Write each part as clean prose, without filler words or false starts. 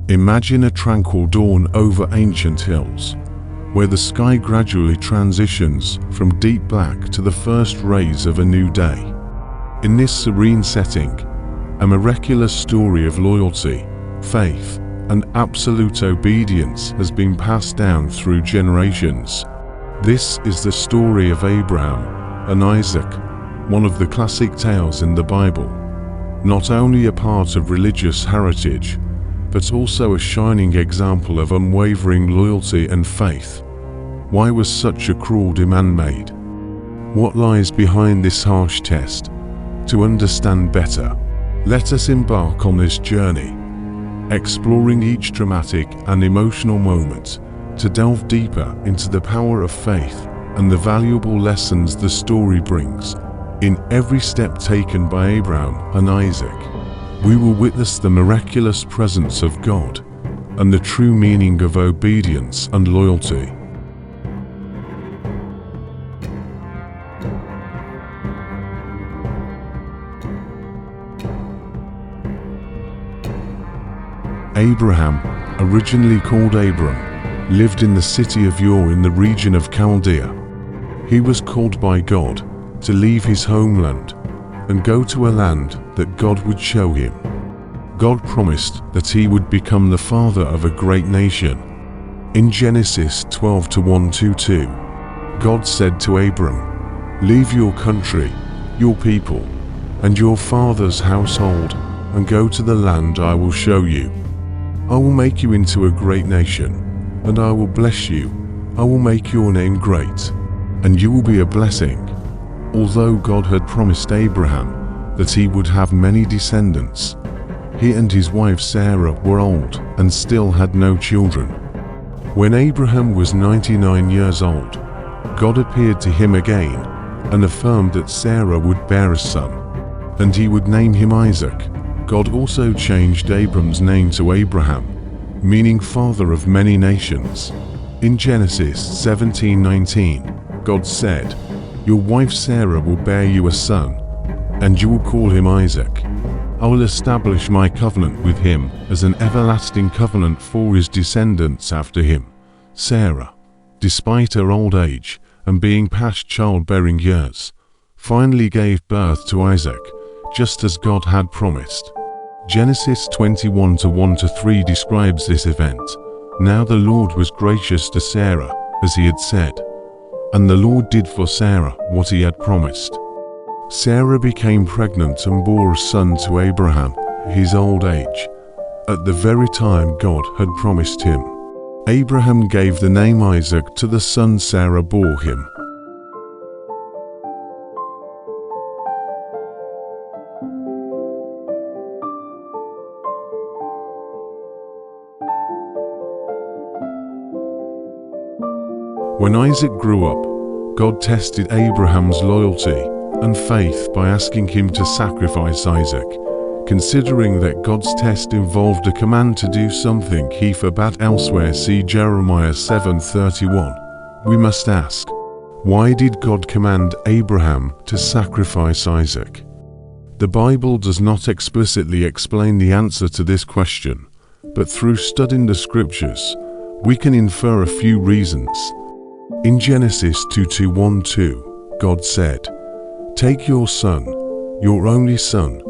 Imagine a tranquil dawn over ancient hills, where the sky gradually transitions from deep black to the first rays of a new day. In this serene setting, a miraculous story of loyalty, faith, and absolute obedience has been passed down through generations. This is the story of Abraham and Isaac, one of the classic tales in the Bible. Not only a part of religious heritage, but also a shining example of unwavering loyalty and faith. Why was such a cruel demand made? What lies behind this harsh test? To understand better, let us embark on this journey, exploring each dramatic and emotional moment to delve deeper into the power of faith and the valuable lessons the story brings. In every step taken by Abraham and Isaac, we will witness the miraculous presence of God and the true meaning of obedience and loyalty. Abraham, originally called Abram, lived in the city of Ur in the region of Chaldea. He was called by God to leave his homeland and go to a land that God would show him. God promised that he would become the father of a great nation. In Genesis 12:1-2, God said to Abram, "Leave your country, your people, and your father's household, and go to the land I will show you. I will make you into a great nation, and I will bless you. I will make your name great, and you will be a blessing." Although God had promised Abraham that he would have many descendants, he and his wife Sarah were old and still had no children. When Abraham was 99 years old, God appeared to him again and affirmed that Sarah would bear a son, and he would name him Isaac. God also changed Abram's name to Abraham, meaning father of many nations. In Genesis 17:19, God said, "Your wife Sarah will bear you a son, and you will call him Isaac. I will establish my covenant with him as an everlasting covenant for his descendants after him." Sarah, despite her old age and being past childbearing years, finally gave birth to Isaac, just as God had promised. Genesis 21:1-3 describes this event. Now the Lord was gracious to Sarah, as he had said, and the Lord did for Sarah what he had promised. Sarah became pregnant and bore a son to Abraham, his old age, at the very time God had promised him. Abraham gave the name Isaac to the son Sarah bore him. When Isaac grew up, God tested Abraham's loyalty and faith by asking him to sacrifice Isaac. Considering that God's test involved a command to do something he forbade elsewhere, see Jeremiah 7:31, we must ask, why did God command Abraham to sacrifice Isaac? The Bible does not explicitly explain the answer to this question, but through studying the scriptures, we can infer a few reasons. In Genesis 2:1-2, God said, "Take your son, your only son,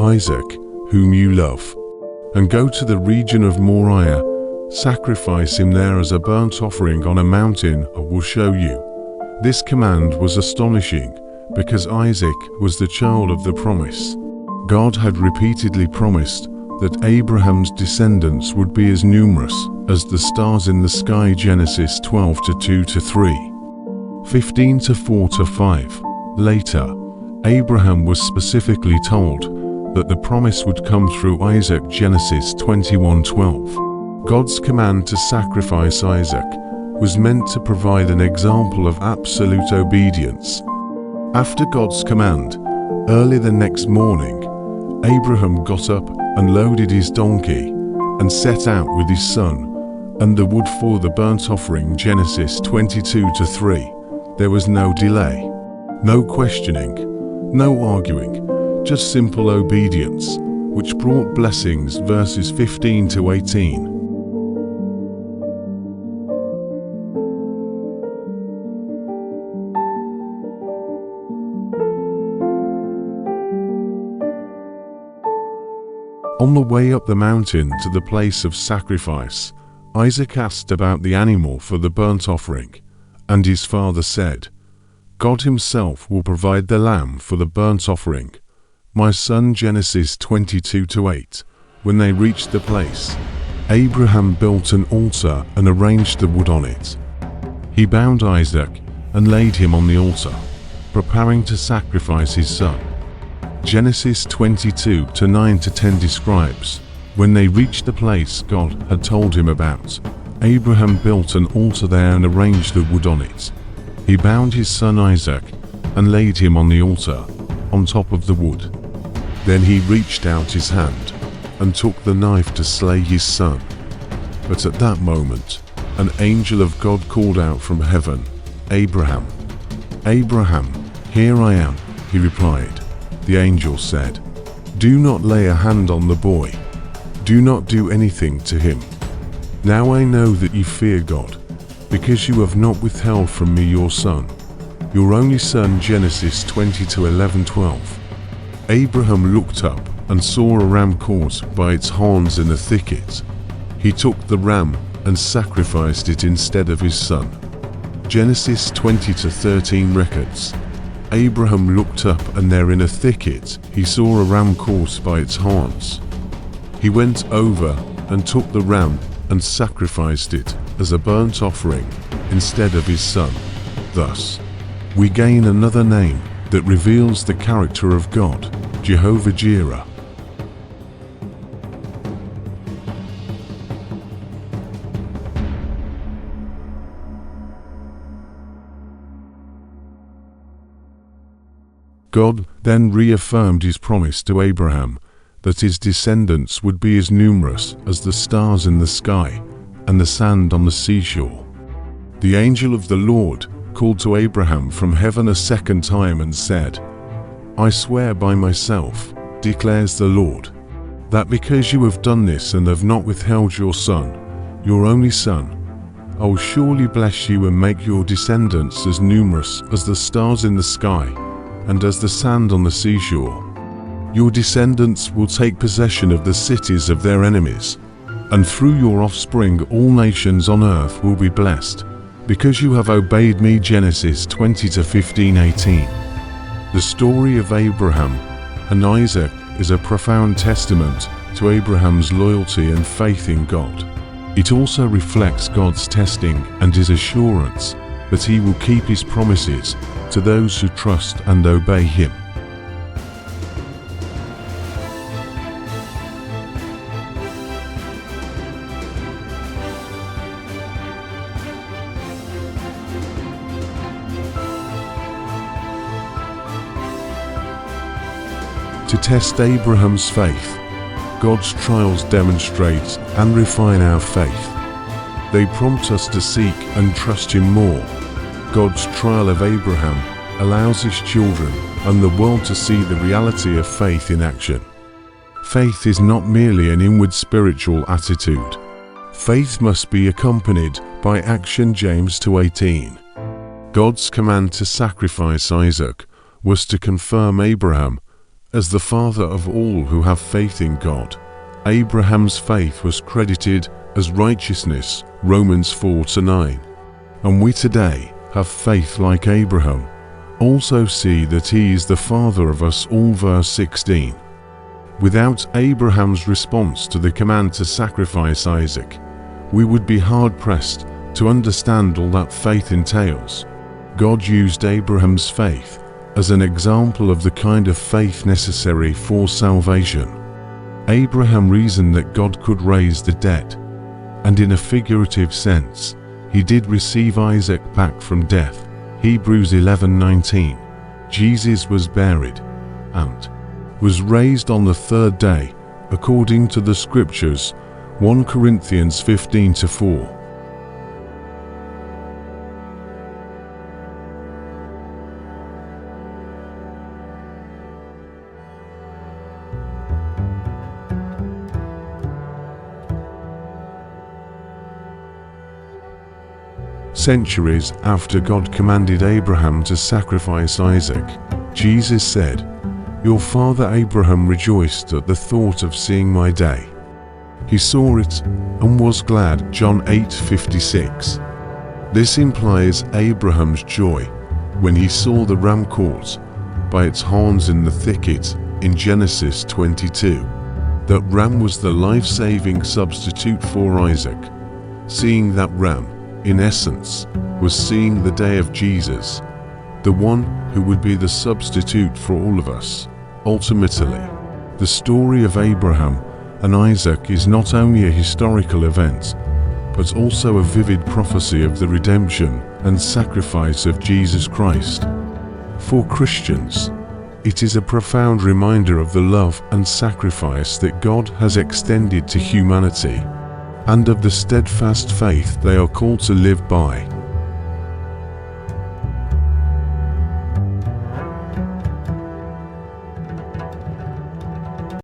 Isaac, whom you love, and go to the region of Moriah, sacrifice him there as a burnt offering on a mountain I will show you." This command was astonishing, because Isaac was the child of the promise. God had repeatedly promised that Abraham's descendants would be as numerous as the stars in the sky. Genesis 12:2-3, 15:4-5. Later, Abraham was specifically told that the promise would come through Isaac. Genesis 21:12. God's command to sacrifice Isaac was meant to provide an example of absolute obedience. After God's command, early the next morning, Abraham got up and loaded his donkey and set out with his son and the wood for the burnt offering. Genesis 22:3. There was no delay, no questioning, no arguing, just simple obedience. which brought blessings, verses 15 to 18. On the way up the mountain to the place of sacrifice, Isaac asked about the animal for the burnt offering, and his father said, "God himself will provide the lamb for the burnt offering, my son." Genesis 22:8. When they reached the place, Abraham built an altar and arranged the wood on it. He bound Isaac and laid him on the altar, preparing to sacrifice his son. Genesis 22:9-10 describes, when they reached the place God had told him about, Abraham built an altar there and arranged the wood on it. He bound his son Isaac and laid him on the altar, on top of the wood. Then he reached out his hand and took the knife to slay his son. But at that moment, an angel of God called out from heaven, "Abraham, Abraham, here I am," he replied. The angel said, "Do not lay a hand on the boy. Do not do anything to him. Now I know that you fear God, because you have not withheld from me your son, your only son." Genesis 20:11-12. Abraham looked up and saw a ram caught by its horns in a thicket. He took the ram and sacrificed it instead of his son. Genesis 20:13 records, Abraham looked up, and there in a thicket he saw a ram caught by its horns. He went over and took the ram and sacrificed it as a burnt offering instead of his son. Thus, we gain another name that reveals the character of God, Jehovah Jireh. God then reaffirmed his promise to Abraham that his descendants would be as numerous as the stars in the sky and the sand on the seashore. The angel of the Lord called to Abraham from heaven a second time and said, "I swear by myself, declares the Lord, that because you have done this and have not withheld your son, your only son, I will surely bless you and make your descendants as numerous as the stars in the sky and as the sand on the seashore. Your descendants will take possession of the cities of their enemies, and through your offspring all nations on earth will be blessed, because you have obeyed me." Genesis 20:15-18. The story of Abraham and Isaac is a profound testament to Abraham's loyalty and faith in God. It also reflects God's testing and his assurance that he will keep his promises to those who trust and obey him. To test Abraham's faith, God's trials demonstrate and refine our faith. They prompt us to seek and trust him more. God's trial of Abraham allows his children and the world to see the reality of faith in action. Faith is not merely an inward spiritual attitude. Faith must be accompanied by action. James 2:18. God's command to sacrifice Isaac was to confirm Abraham as the father of all who have faith in God. Abraham's faith was credited as righteousness, Romans 4:9. And we today have faith like Abraham. Also see that he is the father of us all. Verse 16. Without Abraham's response to the command to sacrifice Isaac, we would be hard-pressed to understand all that faith entails. God used Abraham's faith as an example of the kind of faith necessary for salvation. Abraham reasoned that God could raise the dead, and in a figurative sense, he did receive Isaac back from death. Hebrews 11:19. Jesus was buried and was raised on the third day, according to the Scriptures, 1 Corinthians 15:4. Centuries after God commanded Abraham to sacrifice Isaac, Jesus said, "Your father Abraham rejoiced at the thought of seeing my day. He saw it and was glad." John 8:56. This implies Abraham's joy when he saw the ram caught by its horns in the thicket in Genesis 22. That ram was the life-saving substitute for Isaac. Seeing that ram, in essence, was seeing the day of Jesus, the one who would be the substitute for all of us. Ultimately, the story of Abraham and Isaac is not only a historical event, but also a vivid prophecy of the redemption and sacrifice of Jesus Christ. For Christians, it is a profound reminder of the love and sacrifice that God has extended to humanity, and of the steadfast faith they are called to live by.